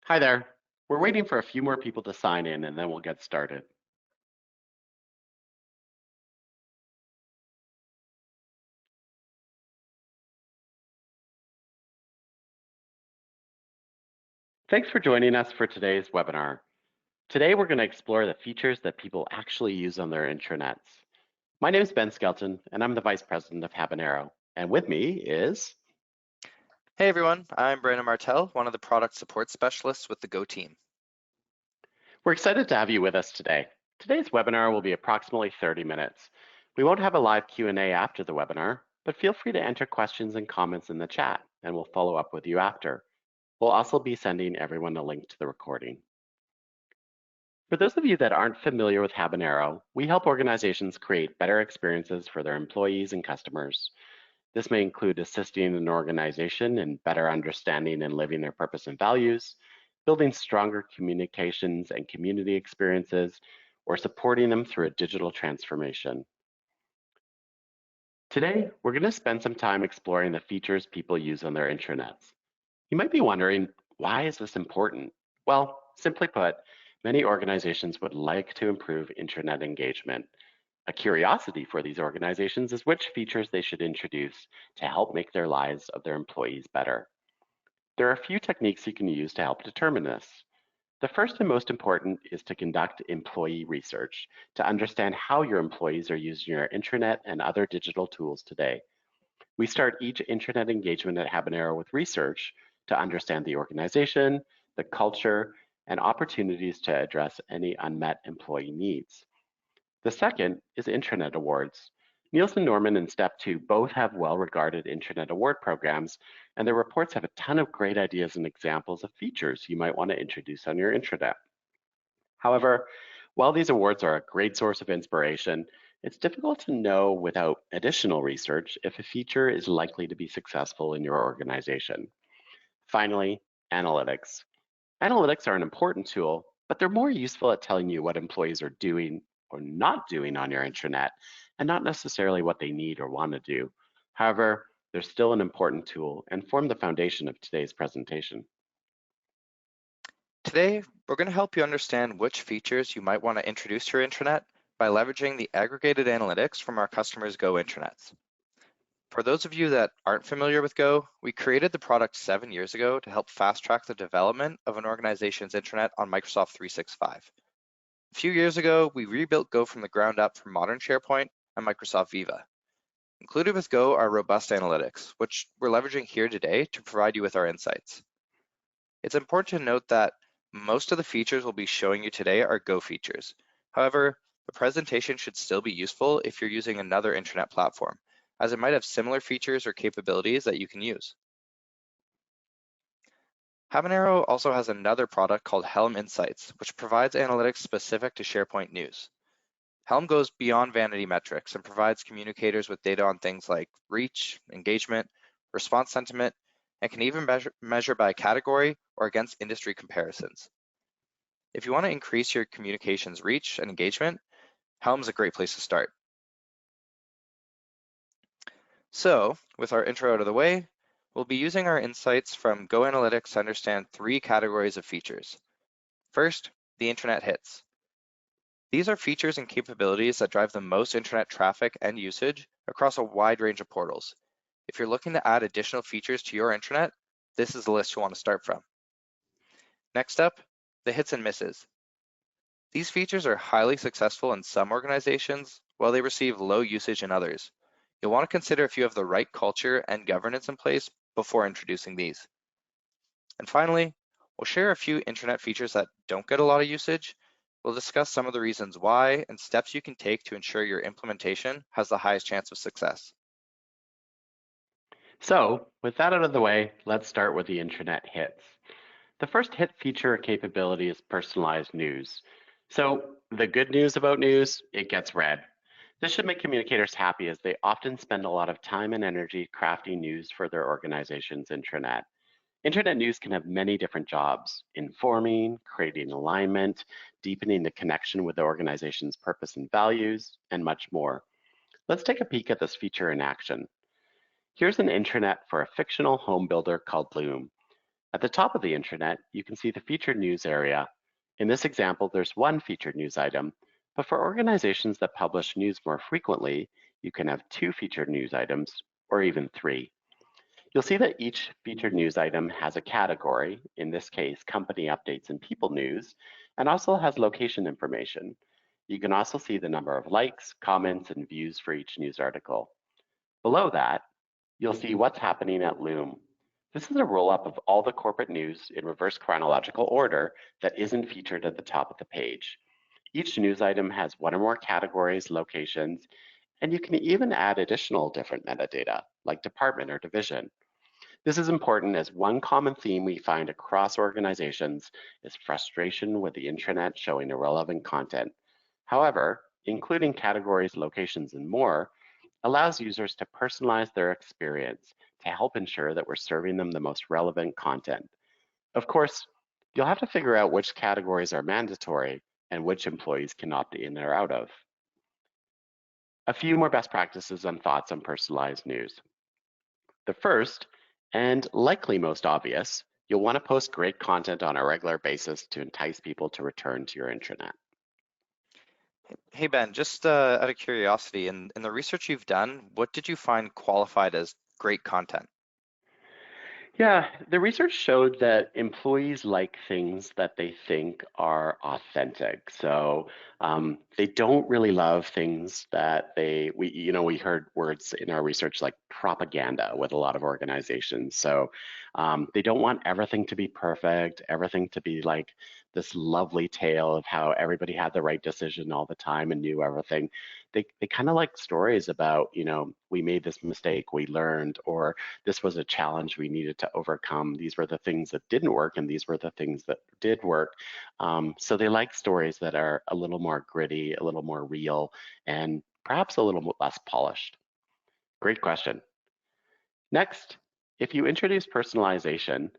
Hi there. We're waiting for a few more people to sign in and then we'll get started. Thanks for joining us for today's webinar. Today we're going to explore the features that people actually use on their intranets. My name is Ben Skelton and I'm the Vice President of Habanero. And with me is... Hey everyone, I'm Brandon Martel, one of the product support specialists with the Go team. We're excited to have you with us today. Today's webinar will be approximately 30 minutes. We won't have a live Q&A after the webinar, but feel free to enter questions and comments in the chat and we'll follow up with you after. We'll also be sending everyone a link to the recording. For those of you that aren't familiar with Habanero, we help organizations create better experiences for their employees and customers. This may include assisting an organization in better understanding and living their purpose and values, building stronger communications and community experiences, or supporting them through a digital transformation. Today, we're going to spend some time exploring the features people use on their intranets. You might be wondering, why is this important? Well, simply put, many organizations would like to improve intranet engagement. A curiosity for these organizations is which features they should introduce to help make their lives of their employees better. There are a few techniques you can use to help determine this. The first and most important is to conduct employee research to understand how your employees are using your intranet and other digital tools today. We start each intranet engagement at Habanero with research to understand the organization, the culture, and opportunities to address any unmet employee needs. The second is intranet awards. Nielsen Norman and Step 2 both have well-regarded intranet award programs, and their reports have a ton of great ideas and examples of features you might want to introduce on your intranet. However, while these awards are a great source of inspiration, it's difficult to know without additional research if a feature is likely to be successful in your organization. Finally, analytics. Analytics are an important tool, but they're more useful at telling you what employees are doing or not doing on your intranet, and not necessarily what they need or want to do. However, they're still an important tool and form the foundation of today's presentation. Today, we're going to help you understand which features you might want to introduce to your intranet by leveraging the aggregated analytics from our customers' Go intranets. For those of you that aren't familiar with Go, we created the product 7 years ago to help fast track the development of an organization's intranet on Microsoft 365. A few years ago, we rebuilt Go from the ground up for modern SharePoint and Microsoft Viva. Included with Go are robust analytics, which we're leveraging here today to provide you with our insights. It's important to note that most of the features we'll be showing you today are Go features. However, the presentation should still be useful if you're using another intranet platform, as it might have similar features or capabilities that you can use. Habanero also has another product called Helm Insights, which provides analytics specific to SharePoint news. Helm goes beyond vanity metrics and provides communicators with data on things like reach, engagement, response sentiment, and can even measure by category or against industry comparisons. If you want to increase your communications reach and engagement, Helm is a great place to start. So, with our intro out of the way, we'll be using our insights from Go Analytics to understand 3 categories of features. First, the intranet hits. These are features and capabilities that drive the most internet traffic and usage across a wide range of portals. If you're looking to add additional features to your intranet, this is the list you want to start from. Next up, the hits and misses. These features are highly successful in some organizations, while they receive low usage in others. You'll want to consider if you have the right culture and governance in place before introducing these. And finally, we'll share a few intranet features that don't get a lot of usage. We'll discuss some of the reasons why and steps you can take to ensure your implementation has the highest chance of success. So, with that out of the way, let's start with the intranet hits. The first hit feature or capability is personalized news. So, the good news about news, it gets read. This should make communicators happy as they often spend a lot of time and energy crafting news for their organization's intranet. Internet news can have many different jobs: informing, creating alignment, deepening the connection with the organization's purpose and values, and much more. Let's take a peek at this feature in action. Here's an intranet for a fictional home builder called Loom. At the top of the intranet, you can see the featured news area. In this example, there's one featured news item, but for organizations that publish news more frequently, you can have two featured news items, or even three. You'll see that each featured news item has a category, in this case, company updates and people news, and also has location information. You can also see the number of likes, comments, and views for each news article. Below that, you'll see what's happening at Loom. This is a roll-up of all the corporate news in reverse chronological order that isn't featured at the top of the page. Each news item has one or more categories, locations, and you can even add additional different metadata, like department or division. This is important as one common theme we find across organizations is frustration with the intranet showing irrelevant content. However, including categories, locations, and more allows users to personalize their experience to help ensure that we're serving them the most relevant content. Of course, you'll have to figure out which categories are mandatory and which employees can opt in or out of. A few more best practices and thoughts on personalized news. The first, and likely most obvious, you'll want to post great content on a regular basis to entice people to return to your intranet. Hey Ben, just out of curiosity, in the research you've done, what did you find qualified as great content? Yeah, the research showed that employees like things that they think are authentic. So they don't really love things that we heard words in our research like propaganda with a lot of organizations. So they don't want everything to be perfect, everything to be like this lovely tale of how everybody had the right decision all the time and knew everything. They kind of like stories about, we made this mistake, we learned, or this was a challenge we needed to overcome. These were the things that didn't work, and these were the things that did work. So they like stories that are a little more gritty, a little more real, and perhaps a little less polished. Great question. Next, if you introduce personalization,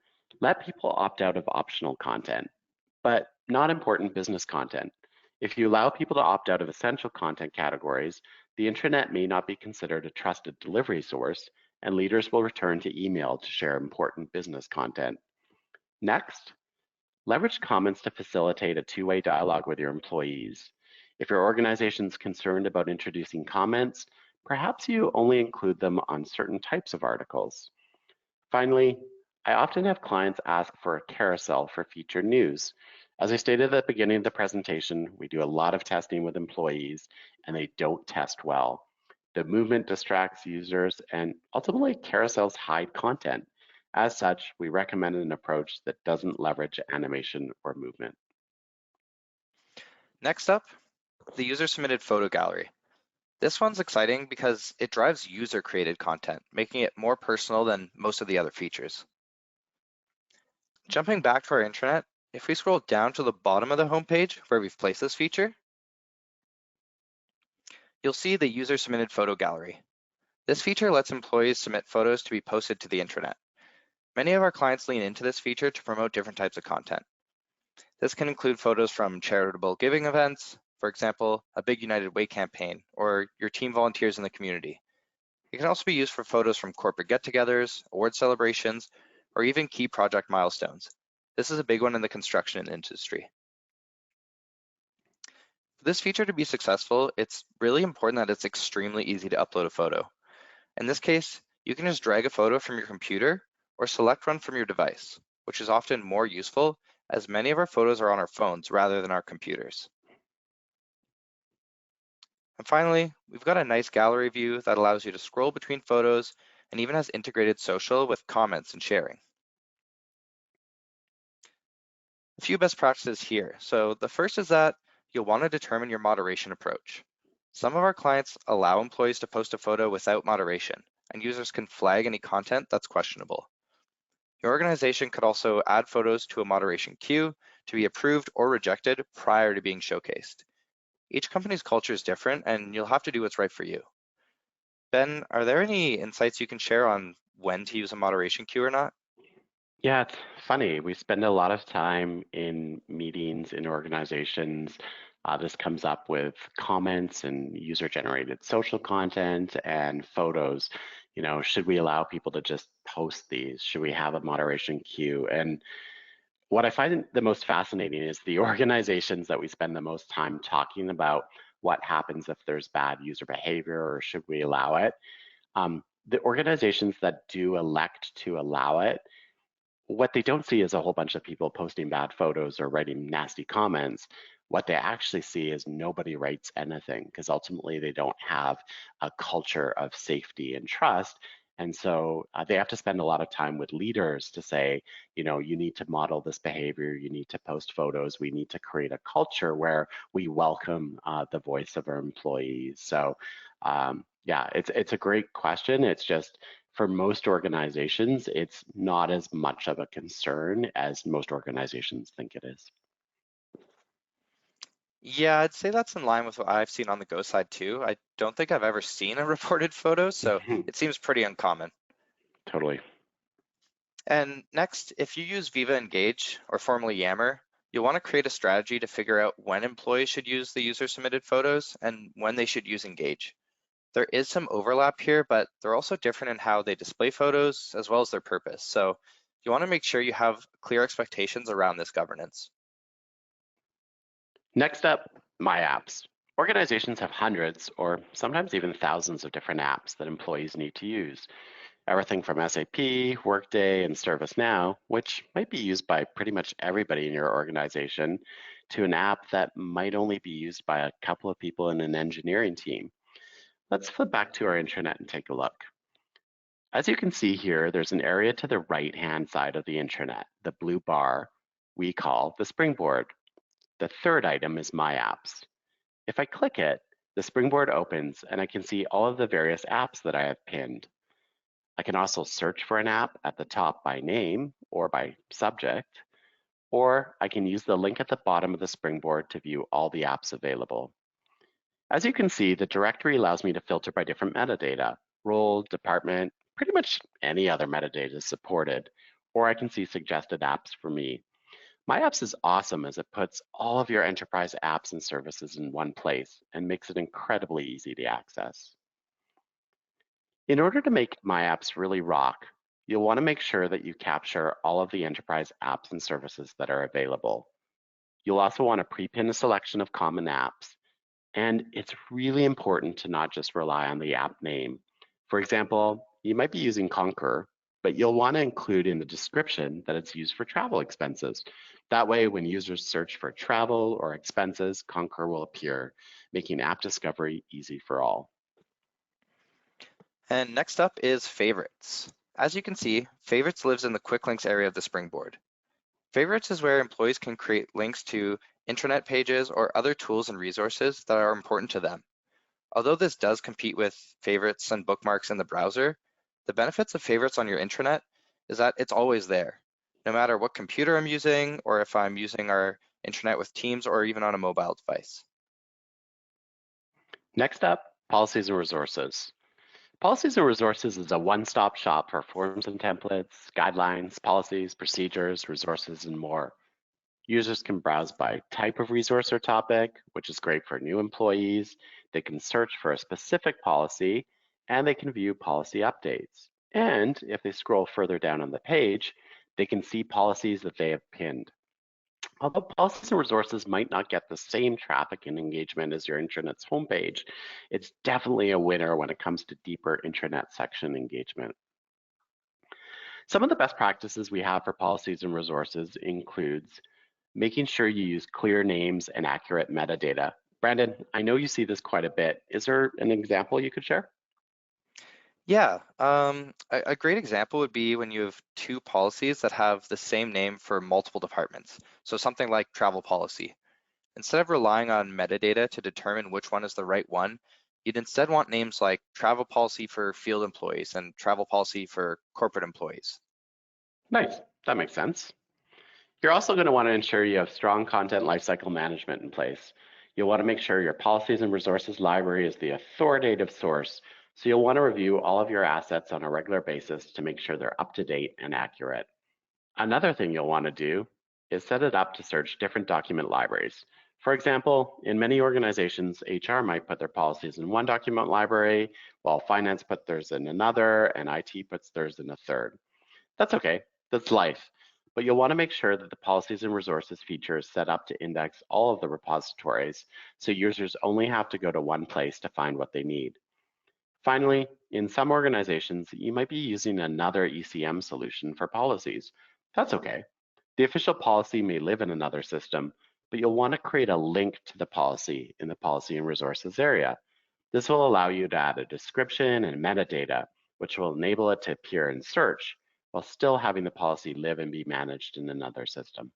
let people opt out of optional content, but not important business content. If you allow people to opt out of essential content categories, the intranet may not be considered a trusted delivery source, and leaders will return to email to share important business content. Next, leverage comments to facilitate a two-way dialogue with your employees. If your organization's concerned about introducing comments, perhaps you only include them on certain types of articles. Finally, I often have clients ask for a carousel for featured news. As I stated at the beginning of the presentation, we do a lot of testing with employees and they don't test well. The movement distracts users and ultimately carousels hide content. As such, we recommend an approach that doesn't leverage animation or movement. Next up, the user-submitted photo gallery. This one's exciting because it drives user-created content, making it more personal than most of the other features. Jumping back to our intranet, if we scroll down to the bottom of the homepage where we've placed this feature, you'll see the user-submitted photo gallery. This feature lets employees submit photos to be posted to the intranet. Many of our clients lean into this feature to promote different types of content. This can include photos from charitable giving events, for example, a big United Way campaign, or your team volunteers in the community. It can also be used for photos from corporate get-togethers, award celebrations, or even key project milestones. This is a big one in the construction industry. For this feature to be successful, it's really important that it's extremely easy to upload a photo. In this case, you can just drag a photo from your computer or select one from your device, which is often more useful as many of our photos are on our phones rather than our computers. And finally, we've got a nice gallery view that allows you to scroll between photos and even has integrated social with comments and sharing. A few best practices here. So the first is that you'll want to determine your moderation approach. Some of our clients allow employees to post a photo without moderation, and users can flag any content that's questionable. Your organization could also add photos to a moderation queue to be approved or rejected prior to being showcased. Each company's culture is different, and you'll have to do what's right for you. Ben, are there any insights you can share on when to use a moderation queue or not? Yeah, it's funny. We spend a lot of time in meetings in organizations. This comes up with comments and user-generated social content and photos. Should we allow people to just post these? Should we have a moderation queue? And what I find the most fascinating is the organizations that we spend the most time talking about what happens if there's bad user behavior or should we allow it. The organizations that do elect to allow it, what they don't see is a whole bunch of people posting bad photos or writing nasty comments. What they actually see is nobody writes anything because ultimately they don't have a culture of safety and trust. And so they have to spend a lot of time with leaders to say, you need to model this behavior, you need to post photos, we need to create a culture where we welcome the voice of our employees. So yeah, it's a great question. It's just for most organizations, it's not as much of a concern as most organizations think it is. Yeah, I'd say that's in line with what I've seen on the Go side too. I don't think I've ever seen a reported photo, so it seems pretty uncommon. Totally. And next, if you use Viva Engage, or formerly Yammer, you'll want to create a strategy to figure out when employees should use the user-submitted photos and when they should use Engage. There is some overlap here, but they're also different in how they display photos as well as their purpose. So you want to make sure you have clear expectations around this governance. Next up, My Apps. Organizations have hundreds or sometimes even thousands of different apps that employees need to use. Everything from SAP, Workday, and ServiceNow, which might be used by pretty much everybody in your organization, to an app that might only be used by a couple of people in an engineering team. Let's flip back to our intranet and take a look. As you can see here, there's an area to the right-hand side of the intranet, the blue bar we call the springboard. The third item is My Apps. If I click it, the springboard opens and I can see all of the various apps that I have pinned. I can also search for an app at the top by name or by subject, or I can use the link at the bottom of the springboard to view all the apps available. As you can see, the directory allows me to filter by different metadata, role, department, pretty much any other metadata is supported, or I can see suggested apps for me. My Apps is awesome as it puts all of your enterprise apps and services in one place and makes it incredibly easy to access. In order to make My Apps really rock, you'll want to make sure that you capture all of the enterprise apps and services that are available. You'll also want to pre-pin a selection of common apps. And it's really important to not just rely on the app name. For example, you might be using Concur, but you'll want to include in the description that it's used for travel expenses. That way, when users search for travel or expenses, Concur will appear, making app discovery easy for all. And next up is Favorites. As you can see, Favorites lives in the Quick Links area of the springboard. Favorites is where employees can create links to intranet pages or other tools and resources that are important to them. Although this does compete with favorites and bookmarks in the browser, the benefits of favorites on your intranet is that it's always there, no matter what computer I'm using or if I'm using our intranet with Teams or even on a mobile device. Next up, policies and resources. Policies and resources is a one-stop shop for forms and templates, guidelines, policies, procedures, resources, and more. Users can browse by type of resource or topic, which is great for new employees. They can search for a specific policy, and they can view policy updates. And if they scroll further down on the page, they can see policies that they have pinned. Although policies and resources might not get the same traffic and engagement as your intranet's homepage, it's definitely a winner when it comes to deeper intranet section engagement. Some of the best practices we have for policies and resources includes making sure you use clear names and accurate metadata. Brandon, I know you see this quite a bit. Is there an example you could share? Yeah, a great example would be when you have two policies that have the same name for multiple departments. So something like travel policy. Instead of relying on metadata to determine which one is the right one, you'd instead want names like travel policy for field employees and travel policy for corporate employees. Nice, that makes sense. You're also going to want to ensure you have strong content lifecycle management in place. You'll want to make sure your policies and resources library is the authoritative source. So you'll want to review all of your assets on a regular basis to make sure they're up to date and accurate. Another thing you'll want to do is set it up to search different document libraries. For example, in many organizations, HR might put their policies in one document library, while finance put theirs in another, and IT puts theirs in a third. That's okay, that's life. But you'll want to make sure that the policies and resources feature is set up to index all of the repositories, so users only have to go to one place to find what they need. Finally, in some organizations, you might be using another ECM solution for policies. That's okay. The official policy may live in another system, but you'll want to create a link to the policy in the policy and resources area. This will allow you to add a description and metadata, which will enable it to appear in search while still having the policy live and be managed in another system.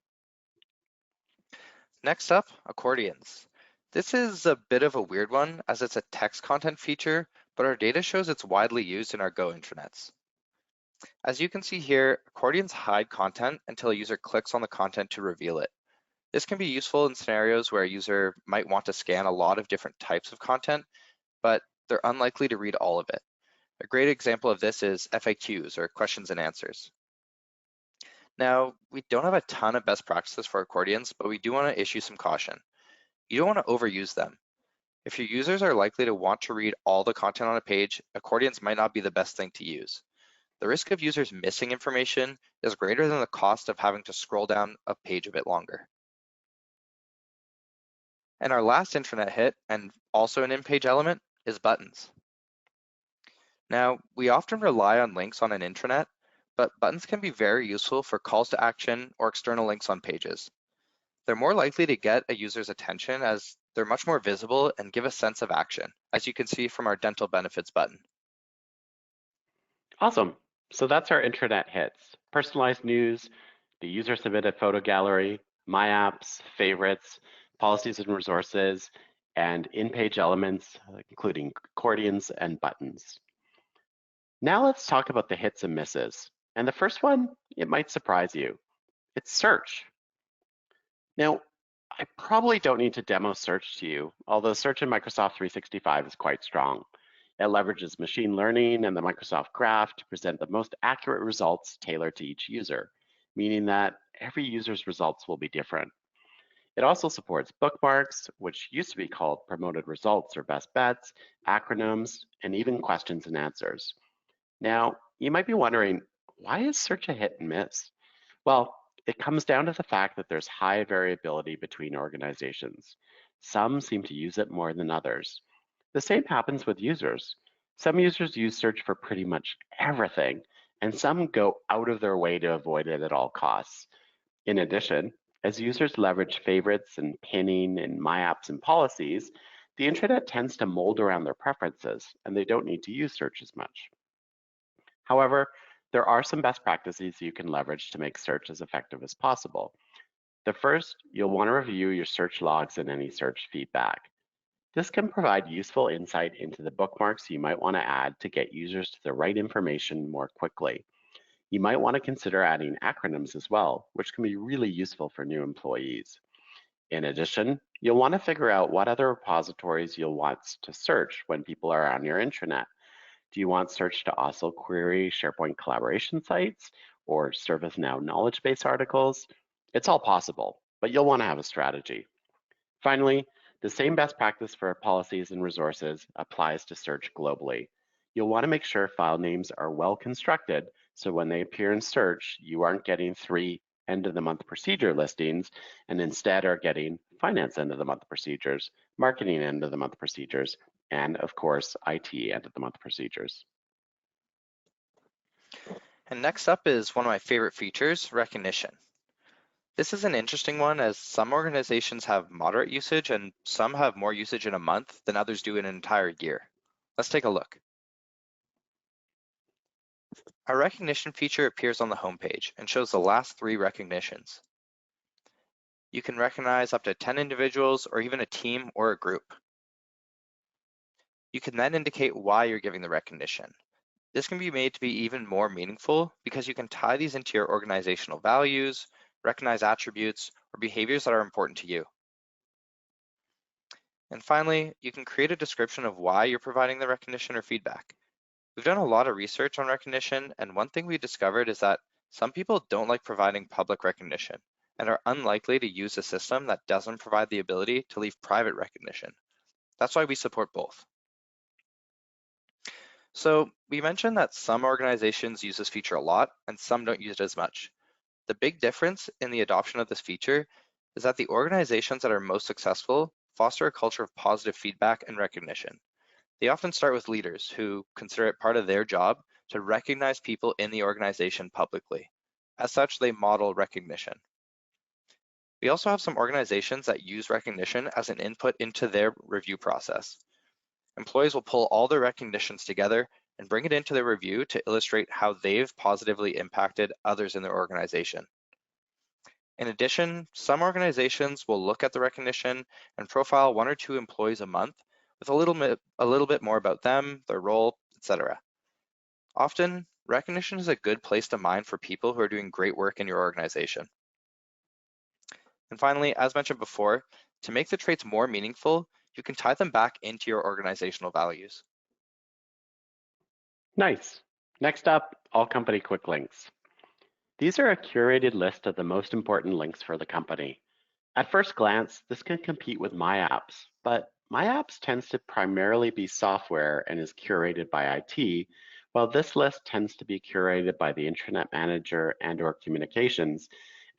Next up, accordions. This is a bit of a weird one as it's a text content feature, but our data shows it's widely used in our Go intranets. As you can see here, accordions hide content until a user clicks on the content to reveal it. This can be useful in scenarios where a user might want to scan a lot of different types of content, but they're unlikely to read all of it. A great example of this is FAQs, or questions and answers. Now, we don't have a ton of best practices for accordions, but we do want to issue some caution. You don't want to overuse them. If your users are likely to want to read all the content on a page, accordions might not be the best thing to use. The risk of users missing information is greater than the cost of having to scroll down a page a bit longer. And our last intranet hit, and also an in-page element, is buttons. Now, we often rely on links on an intranet, but buttons can be very useful for calls to action or external links on pages. They're more likely to get a user's attention as they're much more visible and give a sense of action, as you can see from our dental benefits button. Awesome. So that's our intranet hits. Personalized news, the user-submitted photo gallery, My Apps, favorites, policies and resources, and in-page elements, including accordions and buttons. Now let's talk about the hits and misses. And the first one, it might surprise you. It's search. Now, I probably don't need to demo search to you, although search in Microsoft 365 is quite strong. It leverages machine learning and the Microsoft Graph to present the most accurate results tailored to each user, meaning that every user's results will be different. It also supports bookmarks, which used to be called promoted results or best bets, acronyms, and even questions and answers. Now, you might be wondering, why is search a hit and miss? Well, it comes down to the fact that there's high variability between organizations. Some seem to use it more than others. The same happens with users. Some users use search for pretty much everything, and some go out of their way to avoid it at all costs. In addition, as users leverage favorites and pinning and My Apps and policies, the intranet tends to mold around their preferences, and they don't need to use search as much. However, there are some best practices you can leverage to make search as effective as possible. The first, you'll want to review your search logs and any search feedback. This can provide useful insight into the bookmarks you might want to add to get users to the right information more quickly. You might want to consider adding acronyms as well, which can be really useful for new employees. In addition, you'll want to figure out what other repositories you'll want to search when people are on your intranet. Do you want search to also query SharePoint collaboration sites or ServiceNow knowledge base articles? It's all possible, but you'll want to have a strategy. Finally, the same best practice for policies and resources applies to search globally. You'll want to make sure file names are well constructed so when they appear in search, you aren't getting 3 end of the month procedure listings and instead are getting finance end of the month procedures, marketing end of the month procedures, and of course, IT end of the month procedures. And next up is one of my favorite features, recognition. This is an interesting one as some organizations have moderate usage and some have more usage in a month than others do in an entire year. Let's take a look. Our recognition feature appears on the homepage and shows the last 3 recognitions. You can recognize up to 10 individuals or even a team or a group. You can then indicate why you're giving the recognition. This can be made to be even more meaningful because you can tie these into your organizational values, recognize attributes, or behaviors that are important to you. And finally, you can create a description of why you're providing the recognition or feedback. We've done a lot of research on recognition, and one thing we discovered is that some people don't like providing public recognition, and are unlikely to use a system that doesn't provide the ability to leave private recognition. That's why we support both. So we mentioned that some organizations use this feature a lot and some don't use it as much. The big difference in the adoption of this feature is that the organizations that are most successful foster a culture of positive feedback and recognition. They often start with leaders who consider it part of their job to recognize people in the organization publicly. As such, they model recognition. We also have some organizations that use recognition as an input into their review process. Employees will pull all their recognitions together and bring it into their review to illustrate how they've positively impacted others in their organization. In addition, some organizations will look at the recognition and profile 1 or 2 employees a month with a little bit more about them, their role, etc. Often, recognition is a good place to mine for people who are doing great work in your organization. And finally, as mentioned before, to make the traits more meaningful, you can tie them back into your organizational values. Nice. Next up, all company quick links. These are a curated list of the most important links for the company. At first glance, this can compete with My Apps, but My Apps tends to primarily be software and is curated by IT, while this list tends to be curated by the intranet manager and/or communications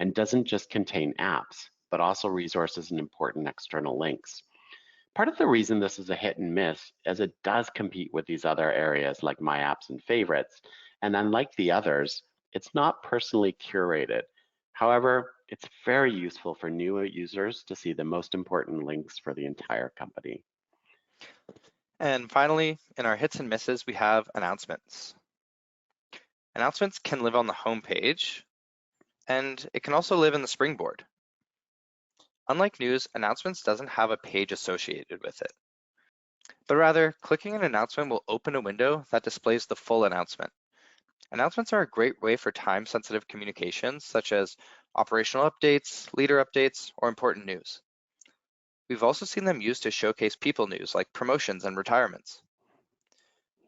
and doesn't just contain apps, but also resources and important external links. Part of the reason this is a hit and miss is it does compete with these other areas like My Apps and Favorites, and unlike the others, it's not personally curated. However, it's very useful for new users to see the most important links for the entire company. And finally, in our hits and misses, we have announcements. Announcements can live on the home page, and it can also live in the springboard. Unlike news, announcements doesn't have a page associated with it. But rather, clicking an announcement will open a window that displays the full announcement. Announcements are a great way for time-sensitive communications, such as operational updates, leader updates, or important news. We've also seen them used to showcase people news like promotions and retirements.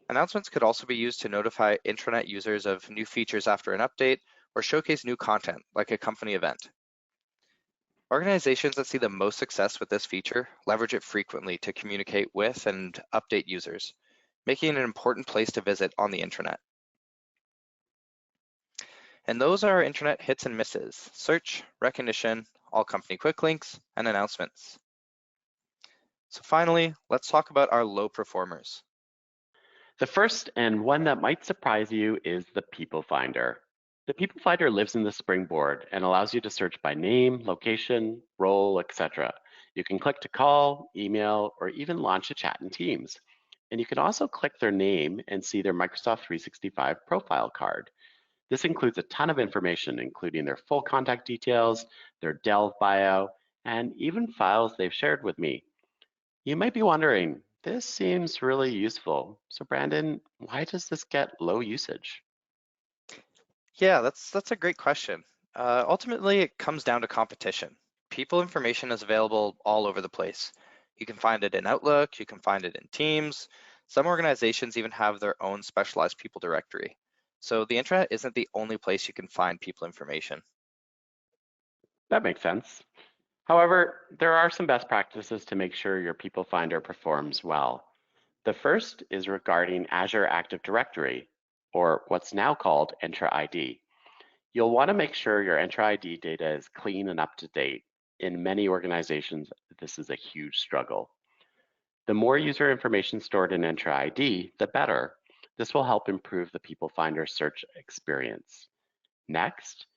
Announcements could also be used to notify intranet users of new features after an update or showcase new content like a company event. Organizations that see the most success with this feature leverage it frequently to communicate with and update users, making it an important place to visit on the intranet. And those are our intranet hits and misses: search, recognition, all company quick links, and announcements. So finally, let's talk about our low performers. The first and one that might surprise you is the People Finder. The People Finder lives in the springboard and allows you to search by name, location, role, etc. You can click to call, email, or even launch a chat in Teams. And you can also click their name and see their Microsoft 365 profile card. This includes a ton of information, including their full contact details, their Delve bio, and even files they've shared with me. You might be wondering, this seems really useful. So Brandon, why does this get low usage? Yeah, that's a great question. Ultimately, it comes down to competition. People information is available all over the place. You can find it in Outlook, you can find it in Teams. Some organizations even have their own specialized people directory. So the intranet isn't the only place you can find people information. That makes sense. However, there are some best practices to make sure your People Finder performs well. The first is regarding Azure Active Directory, or what's now called Entra ID. You'll want to make sure your Entra ID data is clean and up to date. In many organizations, this is a huge struggle. The more user information stored in Entra ID, the better. This will help improve the People Finder search experience. Next,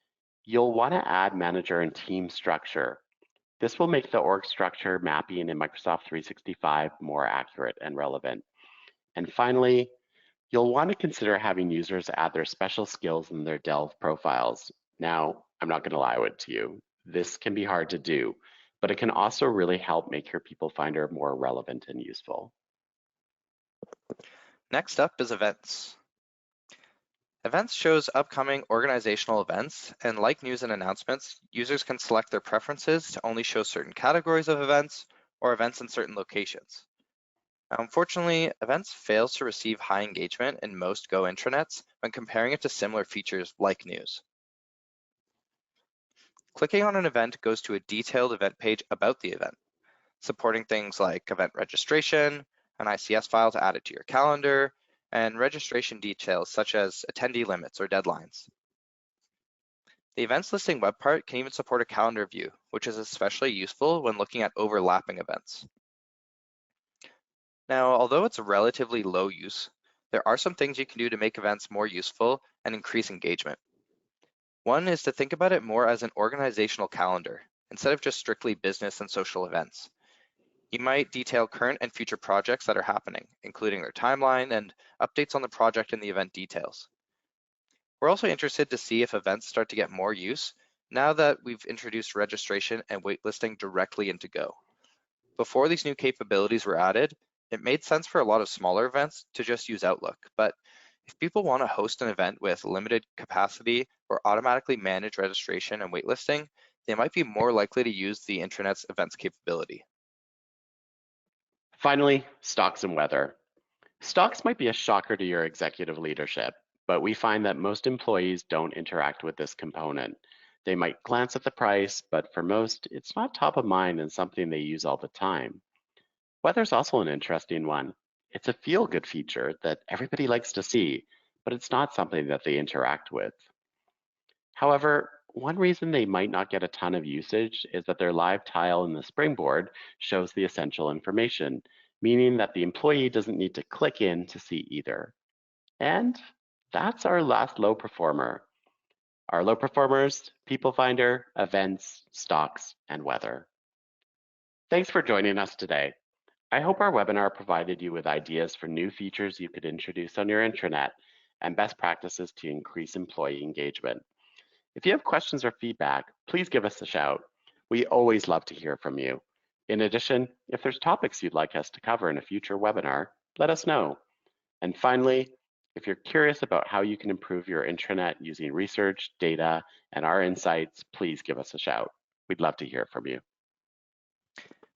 you'll want to add manager and team structure. This will make the org structure mapping in Microsoft 365 more accurate and relevant. And finally, you'll want to consider having users add their special skills in their Delve profiles. Now, I'm not going to lie to you. This can be hard to do, but it can also really help make your People Finder more relevant and useful. Next up is events. Events shows upcoming organizational events, and like news and announcements, users can select their preferences to only show certain categories of events or events in certain locations. Now, unfortunately, events fails to receive high engagement in most Go intranets when comparing it to similar features like news. Clicking on an event goes to a detailed event page about the event, supporting things like event registration, an ICS file to add it to your calendar, and registration details such as attendee limits or deadlines. The events listing web part can even support a calendar view, which is especially useful when looking at overlapping events. Now, although it's relatively low use, there are some things you can do to make events more useful and increase engagement. One is to think about it more as an organizational calendar, instead of just strictly business and social events. You might detail current and future projects that are happening, including their timeline and updates on the project and the event details. We're also interested to see if events start to get more use now that we've introduced registration and waitlisting directly into Go. Before these new capabilities were added, it made sense for a lot of smaller events to just use Outlook, but if people want to host an event with limited capacity or automatically manage registration and waitlisting, they might be more likely to use the intranet's events capability. Finally, stocks and weather. Stocks might be a shocker to your executive leadership, but we find that most employees don't interact with this component. They might glance at the price, but for most, it's not top of mind and something they use all the time. Weather's also an interesting one. It's a feel-good feature that everybody likes to see, but it's not something that they interact with. However, one reason they might not get a ton of usage is that their live tile in the Springboard shows the essential information, meaning that the employee doesn't need to click in to see either. And that's our last low performer. Our low performers, People Finder, events, stocks, and weather. Thanks for joining us today. I hope our webinar provided you with ideas for new features you could introduce on your intranet and best practices to increase employee engagement. If you have questions or feedback, please give us a shout. We always love to hear from you. In addition, if there's topics you'd like us to cover in a future webinar, let us know. And finally, if you're curious about how you can improve your intranet using research, data, and our insights, please give us a shout. We'd love to hear from you.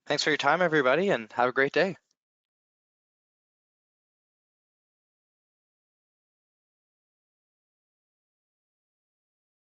Thanks for your time, everybody, and have a great day.